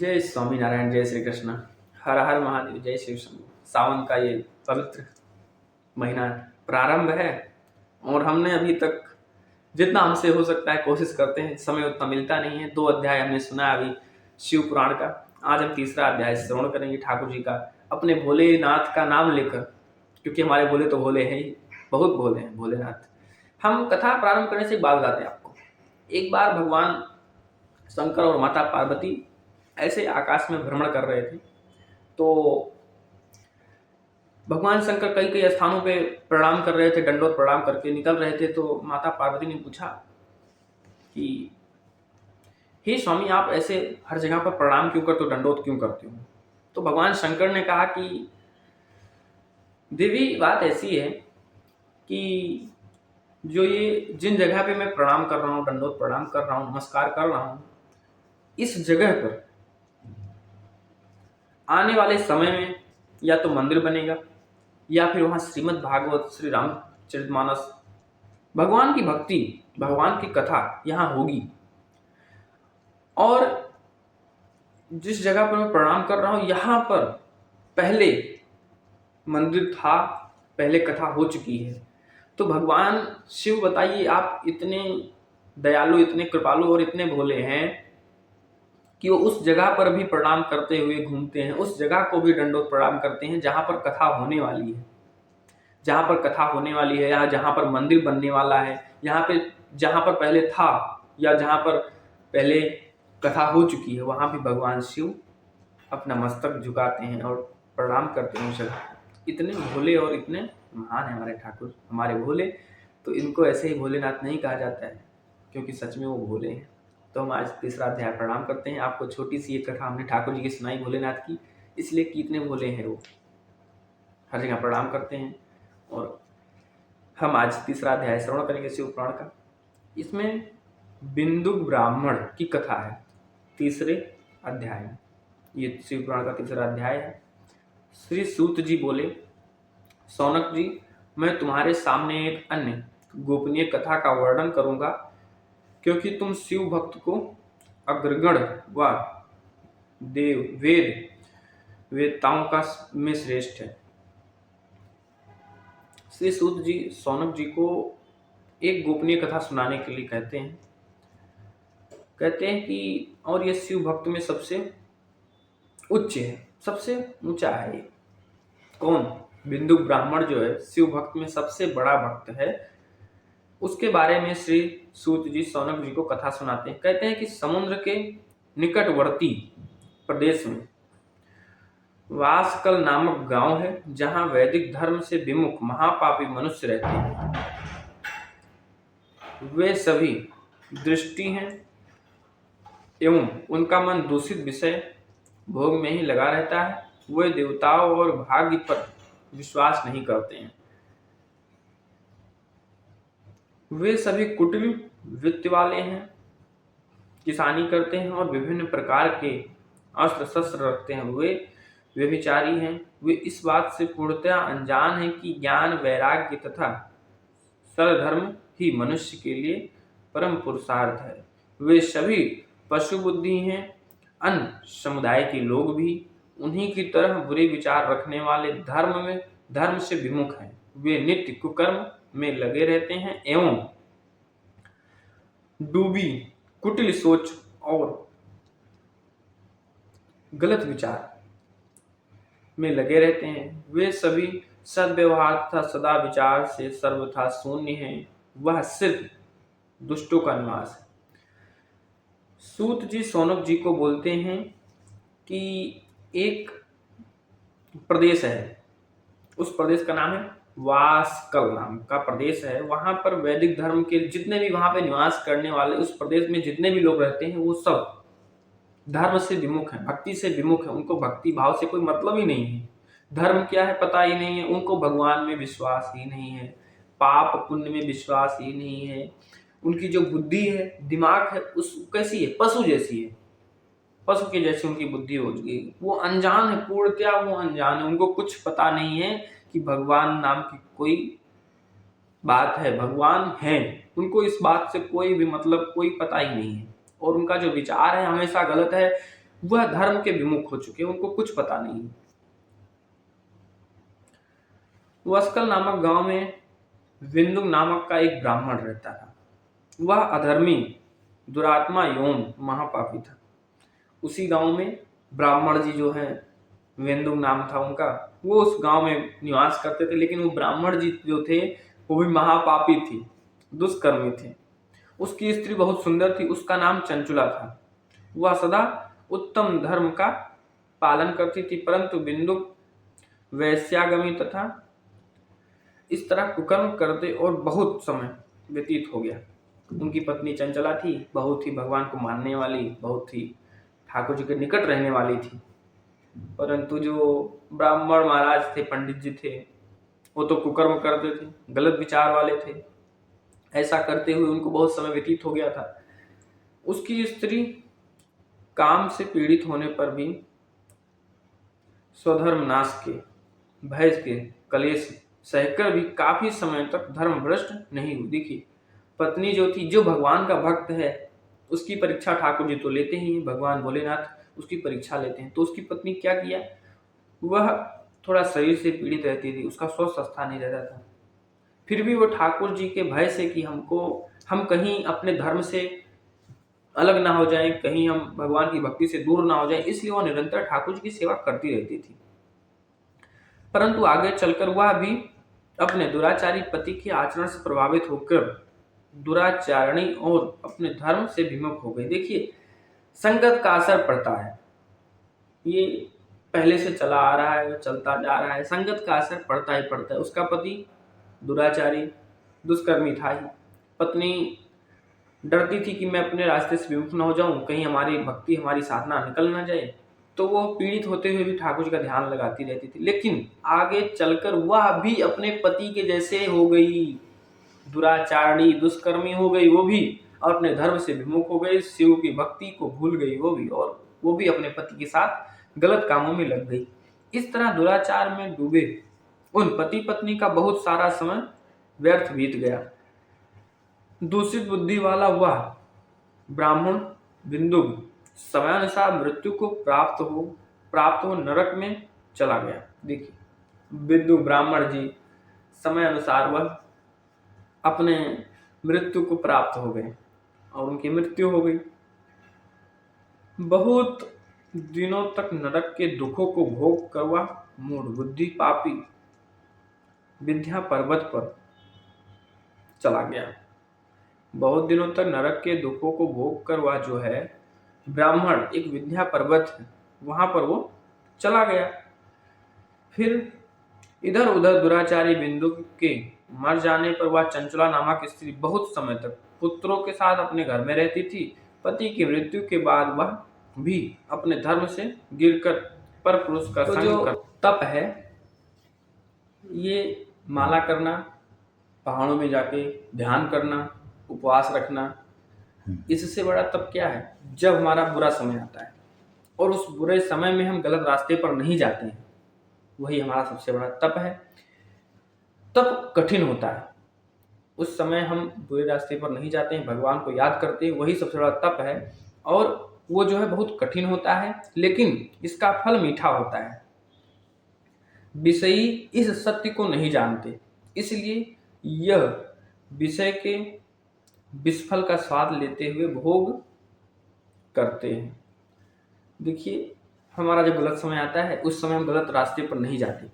जय स्वामीनारायण, जय श्री कृष्ण, हर हर महादेव, जय शिव शंभू। सावन का ये पवित्र महीना प्रारंभ है और हमने अभी तक जितना हमसे हो सकता है कोशिश करते हैं, समय उतना मिलता नहीं है। 2 अध्याय हमने सुना अभी शिव पुराण का। आज हम तीसरा अध्याय श्रवण करेंगे ठाकुर जी का, अपने भोलेनाथ का नाम लेकर, क्योंकि हमारे भोले तो भोले हैं ही, बहुत भोले हैं भोलेनाथ। हम कथा प्रारंभ करने से एक बात बताते हैं आपको। एक बार भगवान शंकर और माता पार्वती ऐसे आकाश में भ्रमण कर रहे थे, तो भगवान शंकर कई कई स्थानों पे प्रणाम कर रहे थे, दंडोत प्रणाम करके निकल रहे थे। तो माता पार्वती ने पूछा कि हे स्वामी, आप ऐसे हर जगह पर प्रणाम क्यों करते हो, दंडोत क्यों करते हो? तो भगवान शंकर ने कहा कि देवी, बात ऐसी है कि जो ये जिन जगह पे मैं प्रणाम कर रहा हूँ, दंडोत प्रणाम कर रहा हूँ, नमस्कार कर रहा हूँ, इस जगह पर आने वाले समय में या तो मंदिर बनेगा या फिर वहां श्रीमद् भागवत, श्री रामचरितमानस, भगवान की भक्ति, भगवान की कथा यहां होगी। और जिस जगह पर मैं प्रणाम कर रहा हूं, यहां पर पहले मंदिर था, पहले कथा हो चुकी है। तो भगवान शिव, बताइए, आप इतने दयालु, इतने कृपालु और इतने भोले हैं कि वो उस जगह पर भी प्रणाम करते हुए घूमते हैं, उस जगह को भी दंडोत प्रणाम करते हैं जहां पर कथा होने वाली है, जहां पर कथा होने वाली है, या जहां पर मंदिर बनने वाला है, यहाँ पे जहां पर पहले था या जहां पर पहले कथा हो चुकी है, वहां भी भगवान शिव अपना मस्तक झुकाते हैं और प्रणाम करते हैं उस जगह। इतने भोले और इतने महान है हमारे ठाकुर, हमारे भोले। तो इनको ऐसे ही भोलेनाथ नहीं कहा जाता है, क्योंकि सच में वो भोले हैं। तो हम आज तीसरा अध्याय प्रणाम करते हैं। आपको छोटी सी एक कथा हमने ठाकुर जी की सुनाई भोलेनाथ की, इसलिए कि इतने भोले हैं वो, हर जगह प्रणाम करते हैं। और हम आज तीसरा अध्याय श्रवण करेंगे शिव पुराण का। इसमें बिंदु ब्राह्मण की कथा है, तीसरे अध्याय में। ये शिव पुराण का तीसरा अध्याय है। श्री सूत जी बोले, सौनक जी, मैं तुम्हारे सामने एक अन्य गोपनीय कथा का वर्णन करूंगा, क्योंकि तुम शिव भक्त को अग्रगण व वेदताओं का में श्रेष्ठ है। श्री सूत जी सौनक जी को एक गोपनीय कथा सुनाने के लिए कहते हैं कि और ये शिव भक्त में सबसे उच्च है, सबसे ऊंचा है। ये कौन? बिंदु ब्राह्मण जो है, शिव भक्त में सबसे बड़ा भक्त है। उसके बारे में श्री सूत जी सौनक जी को कथा सुनाते हैं। कहते हैं कि समुद्र के निकटवर्ती प्रदेश में वासकल नामक गांव है, जहां वैदिक धर्म से विमुख महापापी मनुष्य रहते हैं। वे सभी दृष्टि हैं एवं उनका मन दूषित विषय भोग में ही लगा रहता है। वे देवताओं और भाग्य पर विश्वास नहीं करते हैं। वे सभी कुटिल वृत्ति वाले हैं, किसानी करते हैं और विभिन्न प्रकार के अस्त्र शस्त्र रखते हैं। वे व्यभिचारी हैं। वे इस बात से पूर्णतया अनजान हैं कि ज्ञान, वैराग्य तथा सरधर्म ही मनुष्य के लिए परम पुरुषार्थ है। वे सभी पशु बुद्धि हैं। अन्य समुदाय के लोग भी उन्हीं की तरह बुरे विचार रखने वाले धर्म से विमुख हैं। वे नित्य कुकर्म में लगे रहते हैं एवं डूबी कुटिल सोच और गलत विचार में लगे रहते हैं। वे सभी सद्व्यवहार तथा सदा विचार से सर्वथा शून्य हैं। वह सिर्फ दुष्टों का निवास है। सूत जी सौनक जी को बोलते हैं कि एक प्रदेश है, उस प्रदेश का नाम है वासकल, नाम का प्रदेश है। वहां पर वैदिक धर्म के जितने भी वहां पे निवास करने वाले, उस प्रदेश में जितने भी लोग रहते हैं, वो सब धर्म से विमुख है, भक्ति से विमुख है। उनको भक्ति भाव से कोई मतलब ही नहीं है। धर्म क्या है पता ही नहीं है। उनको भगवान में विश्वास ही नहीं है, पाप पुण्य में विश्वास ही नहीं है। उनकी जो बुद्धि है, दिमाग है, उस कैसी है? पशु जैसी है। पशु के जैसी उनकी बुद्धि हो चुकी है। वो अनजान है, पूर्णतया वो अनजान है। उनको कुछ पता नहीं है कि भगवान नाम की कोई बात है, भगवान है। उनको इस बात से कोई भी मतलब, कोई पता ही नहीं है। और उनका जो विचार है हमेशा गलत है। वह धर्म के विमुख हो चुके, उनको कुछ पता नहीं है। वस्कल नामक गांव में विंदु नामक का एक ब्राह्मण रहता था। वह अधर्मी, दुरात्मा एवं महापापी था। उसी गांव में ब्राह्मण जी जो हैं, वेंदु नाम था उनका, वो उस गांव में निवास करते थे। लेकिन वो ब्राह्मण जी जो थे वो भी महापापी थी, दुष्कर्मी थे। उसकी स्त्री बहुत सुंदर थी, उसका नाम चंचुला था। वह सदा उत्तम धर्म का पालन करती थी, परंतु बिंदु वैश्यागमी तथा इस तरह कुकर्म करते और बहुत समय व्यतीत हो गया। उनकी पत्नी चंचला थी, बहुत ही भगवान को मानने वाली, बहुत ही ठाकुर जी के निकट रहने वाली थी। परंतु जो ब्राह्मण महाराज थे, पंडित जी थे, वो तो कुकर्म करते थे, गलत विचार वाले थे। ऐसा करते हुए उनको बहुत समय व्यतीत हो गया था। उसकी स्त्री काम से पीड़ित होने पर भी स्वधर्म नाश के भय के कलेश सहकर भी काफी समय तक धर्म भ्रष्ट नहीं हुई। देखिए, पत्नी जो थी, जो भगवान का भक्त है, उसकी परीक्षा ठाकुर जी तो लेते ही, भगवान भोलेनाथ उसकी परीक्षा लेते हैं। तो उसकी पत्नी क्या किया, वह थोड़ा शरीर से पीड़ित रहती थी, उसका स्वस्थ अवस्था नहीं रहता था। फिर भी वो ठाकुर जी के भय से कि हम कहीं अपने धर्म से अलग ना हो जाएं, कहीं हम भगवान की भक्ति से दूर ना हो जाएं, इसलिए वह निरंतर ठाकुर जी की सेवा करती रहती थी। परंतु आगे चलकर वह भी अपने दुराचारी पति के आचरण से प्रभावित होकर दुराचारणी और अपने धर्म से विमुख हो गई। देखिए, संगत का असर पड़ता है, ये पहले से चला आ रहा है, चलता जा रहा है। संगत का असर पड़ता ही पड़ता है। उसका पति दुराचारी, दुष्कर्मी था ही। पत्नी डरती थी कि मैं अपने रास्ते से विमुख न हो जाऊं, कहीं हमारी भक्ति, हमारी साधना निकल ना जाए। तो वो पीड़ित होते हुए भी ठाकुर जी का ध्यान लगाती रहती थी। लेकिन आगे चलकर वह भी अपने पति के जैसे हो गई, दुराचारी, दुष्कर्मी हो गई वो भी, और अपने धर्म से विमुख हो गई, शिव की भक्ति को भूल गई वो भी, और वो भी अपने पति के साथ गलत कामों में लग गई। इस तरह दुराचार में डूबे उन पति पत्नी का बहुत सारा समय व्यर्थ बीत गया। दूषित बुद्धि वाला वह ब्राह्मण बिंदु समयानुसार मृत्यु को प्राप्त हो नरक में चला गया। देखिए, बिंदु ब्राह्मण जी समय अनुसार वह अपने मृत्यु को प्राप्त हो गए और उनकी मृत्यु हो गई। बहुत दिनों तक नरक के दुखों को भोग कर वह मूढ़ बुद्धि पापी विद्या पर्वत पर चला गया। बहुत दिनों तक नरक के दुखों को भोग कर वह जो है ब्राह्मण, एक विद्या पर्वत है, वहां पर वो चला गया। फिर इधर उधर दुराचारी बिंदु के मर जाने पर वह चंचला नामक स्त्री बहुत समय तक पुत्रों के साथ अपने घर में रहती थी। पति की मृत्यु के बाद वह भी अपने धर्म से गिरकर पर पुरुष का संग कर तप है, ये माला करना, पहाड़ों में जाके ध्यान करना, उपवास रखना, इससे बड़ा तप क्या है? जब हमारा बुरा समय आता है और उस बुरे समय में हम गलत रास्ते पर नहीं जाते हैं, वही हमारा सबसे बड़ा तप है। तप कठिन होता है, उस समय हम बुरे रास्ते पर नहीं जाते हैं, भगवान को याद करते हैं, वही सबसे बड़ा तप है। और वो जो है बहुत कठिन होता है, लेकिन इसका फल मीठा होता है। विषयी इस सत्य को नहीं जानते, इसलिए यह विषय के विषफल का स्वाद लेते हुए भोग करते हैं। देखिए, हमारा जब गलत समय आता है, उस समय हम गलत रास्ते पर नहीं जाते,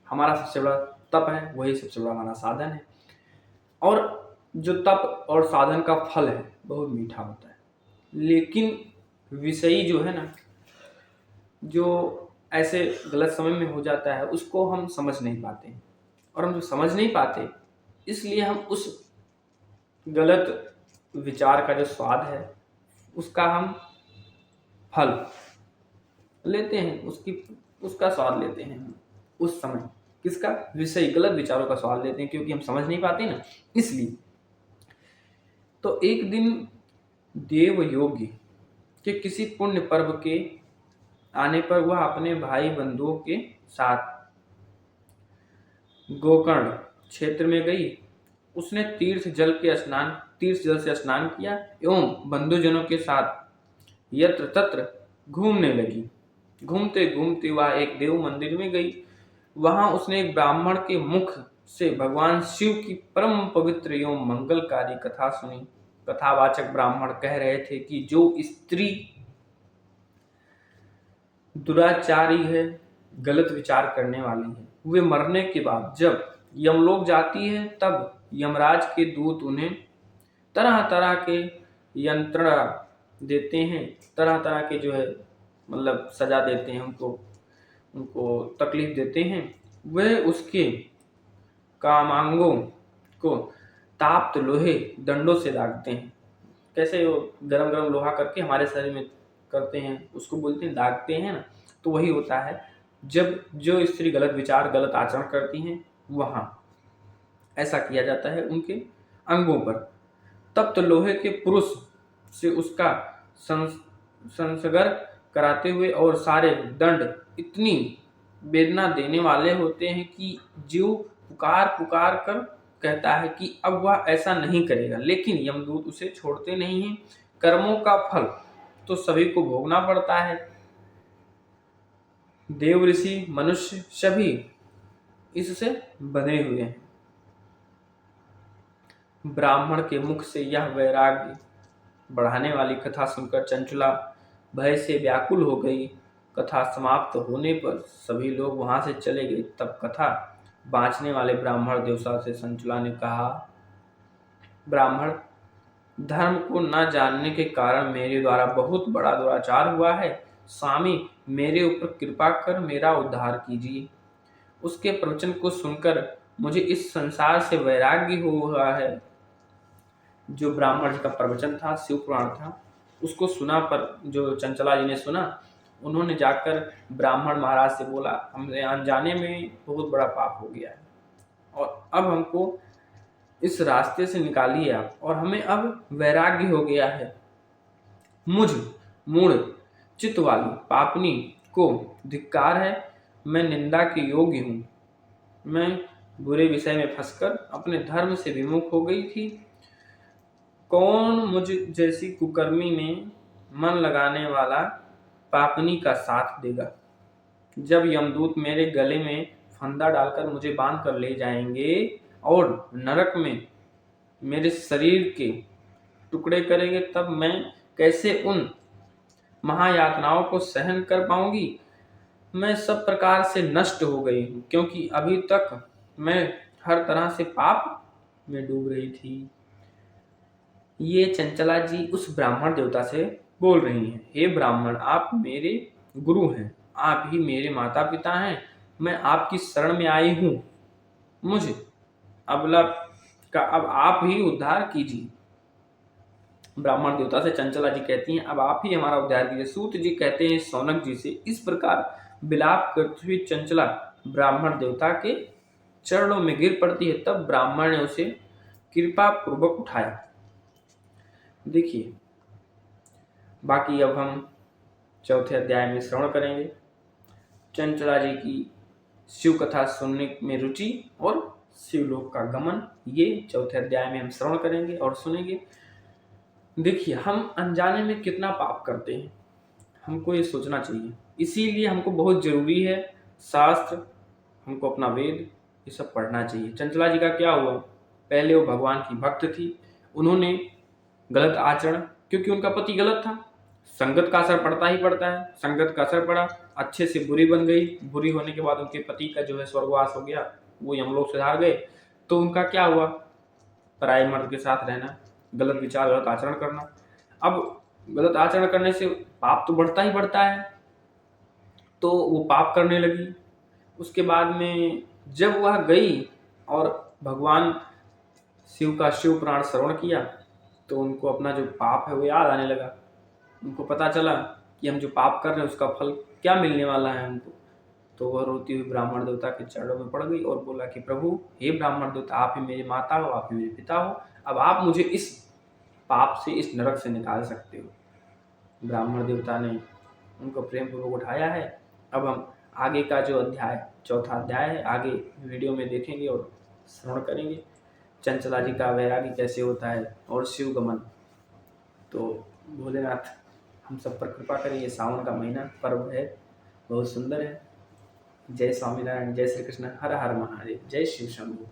हमारा सबसे बड़ा तप है, वही सबसे बड़ा हमारा साधन है। और जो तप और साधन का फल है बहुत मीठा होता है। लेकिन विषयी जो है ना, जो ऐसे गलत समय में हो जाता है, उसको हम समझ नहीं पाते, और हम जो समझ नहीं पाते इसलिए हम उस गलत विचार का जो स्वाद है उसका हम फल लेते हैं, उसका स्वाद लेते हैं हम उस समय। किसका? विषय गलत विचारों का स्वाद लेते हैं, क्योंकि हम समझ नहीं पाते ना, इसलिए। तो एक दिन देव योगी के किसी पुण्य पर्व के आने पर वह अपने भाई बंधुओं के साथ गोकर्ण क्षेत्र में गई। उसने तीर्थ जल से स्नान किया एवं बंधुजनों के साथ यत्र तत्र घूमने लगी। घूमते घूमते वह एक देव मंदिर में गई। वहां उसने एक ब्राह्मण के मुख से भगवान शिव की परम पवित्र एवं मंगलकारी कथा सुनी। कथावाचक ब्राह्मण कह रहे थे कि जो स्त्री दुराचारी है, गलत विचार करने वाली है, वे मरने के बाद जब यमलोक जाती है तब यमराज के दूत उन्हें तरह तरह के यंत्रणा देते हैं, तरह तरह के जो है मतलब सजा देते हैं, उनको उनको तकलीफ देते हैं। वे उसके कामांगों को ताप्त लोहे दंडों से दागते हैं। कैसे वो गरम गरम लोहा करके हमारे शरीर में करते हैं, उसको बोलते हैं दागते हैं ना। तो वही होता है जब जो स्त्री गलत विचार गलत आचरण करती हैं वहां ऐसा किया जाता है उनके अंगों पर। तब तो लोहे के पुरुष से उसका संसर्ग कराते हुए और सारे दंड इतनी वेदना देने वाले होते हैं कि जीव पुकार पुकार कर कहता है कि अब वह ऐसा नहीं करेगा, लेकिन यमदूत उसे छोड़ते नहीं हैं। कर्मों का फल तो सभी को भोगना पड़ता है। देव ऋषि मनुष्य सभी इससे बंधे हुए हैं। ब्राह्मण के मुख से यह वैराग्य बढ़ाने वाली कथा सुनकर चंचला भय से व्याकुल हो गई। कथा समाप्त होने पर सभी लोग वहां से चले गए। तब कथा बांचने वाले ब्राह्मण देवता से चंचला ने कहा, ब्राह्मण, धर्म को न जानने के कारण मेरे द्वारा बहुत बड़ा दुराचार हुआ है। स्वामी, मेरे ऊपर कृपा कर मेरा उद्धार कीजिए। उसके प्रवचन को सुनकर मुझे इस संसार से वैराग्य हुआ है। जो ब्राह्मण जी का प्रवचन था, शिव पुराण था, उसको सुना पर जो चंचला जी ने सुना, उन्होंने जाकर ब्राह्मण महाराज से बोला, हमने अनजाने में बहुत बड़ा पाप हो गया है और अब हमको इस रास्ते से निकालिए आप, और हमें अब वैराग्य हो गया है। मुझ मूढ़ चित्त वाली पापनी को धिक्कार है। मैं निंदा के योग्य हूँ। मैं बुरे विषय में फंसकर अपने धर्म से विमुख हो गई थी। कौन मुझ जैसी कुकर्मी में मन लगाने वाला पापनी का साथ देगा? जब यमदूत मेरे गले में फंदा डालकर मुझे बांध कर ले जाएंगे और नरक में मेरे शरीर के टुकड़े करेंगे, तब मैं कैसे उन महायातनाओं को सहन कर पाऊंगी? मैं सब प्रकार से नष्ट हो गई हूँ, क्योंकि अभी तक मैं हर तरह से पाप में डूब रही थी। ये चंचला जी उस ब्राह्मण देवता से बोल रही हैं, हे ब्राह्मण, आप मेरे गुरु हैं, आप ही मेरे माता पिता हैं। मैं आपकी शरण में आई हूँ। मुझे अबला का अब आप ही उद्धार कीजिए। ब्राह्मण देवता से चंचला जी कहती हैं, अब आप ही हमारा उद्धार कीजिए। सूत जी कहते हैं शौनक जी से, इस प्रकार विलाप करती हुई चंचला ब्राह्मण देवता के चरणों में गिर पड़ती है। तब ब्राह्मण ने उसे कृपा पूर्वक उठाया। देखिए, बाकी अब हम चौथे अध्याय में श्रवण करेंगे। चंचला जी की शिव कथा सुनने में रुचि और शिवलोक का गमन, ये चौथे अध्याय में हम श्रवण करेंगे और सुनेंगे। देखिए, हम अनजाने में कितना पाप करते हैं, हमको ये सोचना चाहिए। इसीलिए हमको बहुत जरूरी है शास्त्र, हमको अपना वेद ये सब पढ़ना चाहिए। चंचला जी का क्या हुआ? पहले वो भगवान की भक्त थी, उन्होंने गलत आचरण, क्योंकि उनका पति गलत था, संगत का असर पड़ता ही पड़ता है। संगत का असर पड़ा, अच्छे से बुरी बन गई। बुरी होने के बाद उनके पति का जो है स्वर्गवास हो गया, वो यमलोक सुधार गए। तो उनका क्या हुआ? पराये मर्द के साथ रहना, गलत विचार गलत आचरण करना। अब गलत आचरण करने से पाप तो बढ़ता ही बढ़ता है, तो वो पाप करने लगी। उसके बाद में जब वह गई और भगवान शिव का शिव पुराण श्रवण किया, तो उनको अपना जो पाप है वो याद आने लगा। उनको पता चला कि हम जो पाप कर रहे हैं उसका फल क्या मिलने वाला है हमको। तो वह रोती हुई ब्राह्मण देवता के चरणों में पड़ गई और बोला कि प्रभु, हे ब्राह्मण देवता, आप ही मेरी माता हो, आप ही मेरे पिता हो, अब आप मुझे इस पाप से, इस नरक से निकाल सकते हो। ब्राह्मण देवता ने उनको प्रेम पूर्वक उठाया है। अब हम आगे का जो अध्याय, चौथा अध्याय है, आगे वीडियो में देखेंगे और श्रवण करेंगे चंचला जी का वैरागी कैसे होता है और शिव गमन। तो भोलेनाथ हम सब पर कृपा करें। ये सावन का महीना पर्व है, बहुत सुंदर है। जय स्वामीनारायण, जय श्री कृष्ण, हर हर महादेव, जय शिव शंभू।